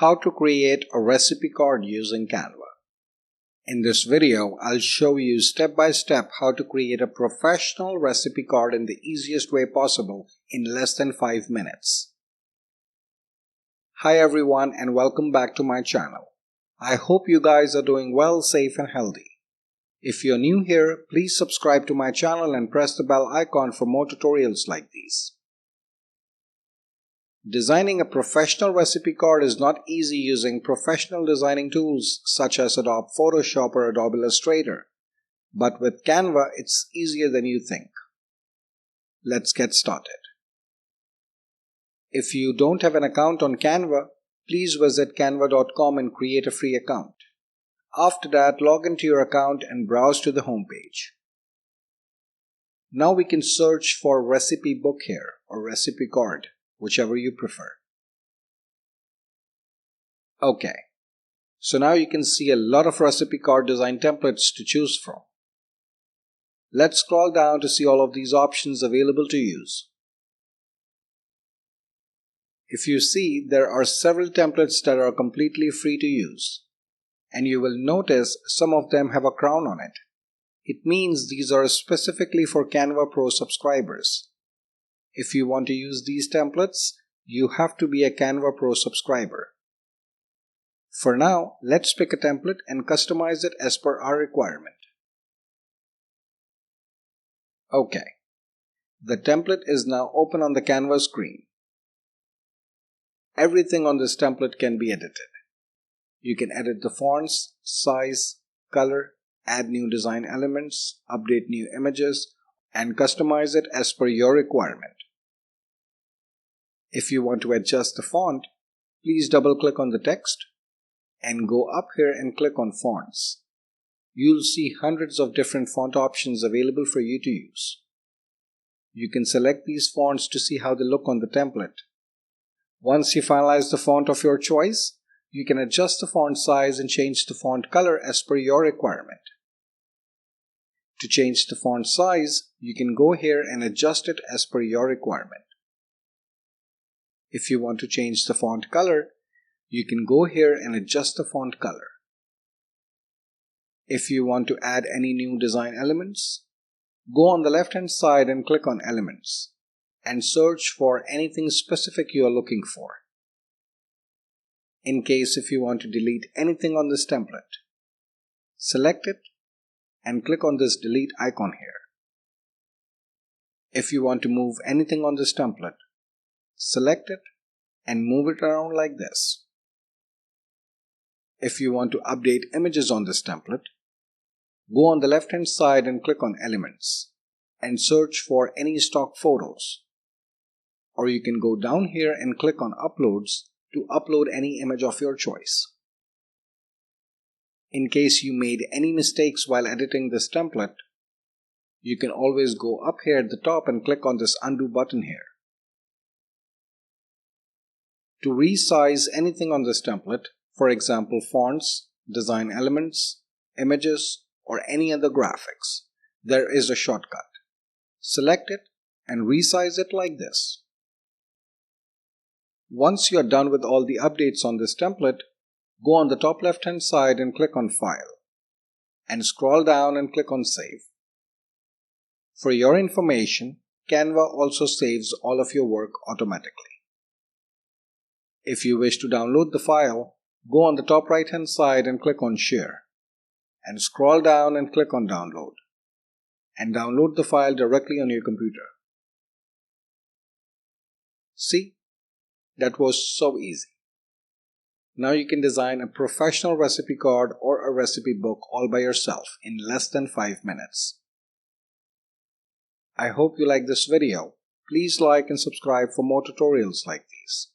How to create a recipe card using Canva. In this video, I'll show you step by step how to create a professional recipe card in the easiest way possible in less than 5 minutes. Hi everyone and welcome back to my channel. I hope you guys are doing well, safe and healthy. If you're new here, please subscribe to my channel and press the bell icon for more tutorials like these. Designing a professional recipe card is not easy using professional designing tools such as Adobe Photoshop or Adobe Illustrator. But with Canva, it's easier than you think. Let's get started. If you don't have an account on Canva, please visit canva.com and create a free account. After that, log into your account and browse to the home page. Now we can search for recipe book here or recipe card, whichever you prefer. Okay, so now you can see a lot of recipe card design templates to choose from. Let's scroll down to see all of these options available to use. If you see, there are several templates that are completely free to use. And you will notice some of them have a crown on it. It means these are specifically for Canva Pro subscribers. If you want to use these templates, you have to be a Canva Pro subscriber. For now, let's pick a template and customize it as per our requirement. Okay, the template is now open on the Canva screen. Everything on this template can be edited. You can edit the fonts, size, color, add new design elements, update new images, and customize it as per your requirement. If you want to adjust the font, please double-click on the text and go up here and click on Fonts. You'll see hundreds of different font options available for you to use. You can select these fonts to see how they look on the template. Once you finalize the font of your choice, you can adjust the font size and change the font color as per your requirement. To change the font size, you can go here and adjust it as per your requirement. If you want to change the font color, you can go here and adjust the font color. If you want to add any new design elements, go on the left-hand side and click on Elements and search for anything specific you are looking for. In case if you want to delete anything on this template, select it and click on this delete icon here. If you want to move anything on this template, select it and move it around like this. If you want to update images on this template, go on the left hand side and click on Elements and search for any stock photos. Or you can go down here and click on Uploads to upload any image of your choice. In case you made any mistakes while editing this template, you can always go up here at the top and click on this Undo button here. To resize anything on this template, for example fonts, design elements, images, or any other graphics, there is a shortcut. Select it and resize it like this. Once you are done with all the updates on this template, go on the top left hand side and click on File and scroll down and click on Save. For your information, Canva also saves all of your work automatically. If you wish to download the file, go on the top right hand side and click on Share and scroll down and click on Download and download the file directly on your computer. See? That was so easy. Now you can design a professional recipe card or a recipe book all by yourself in less than 5 minutes. I hope you like this video. Please like and subscribe for more tutorials like these.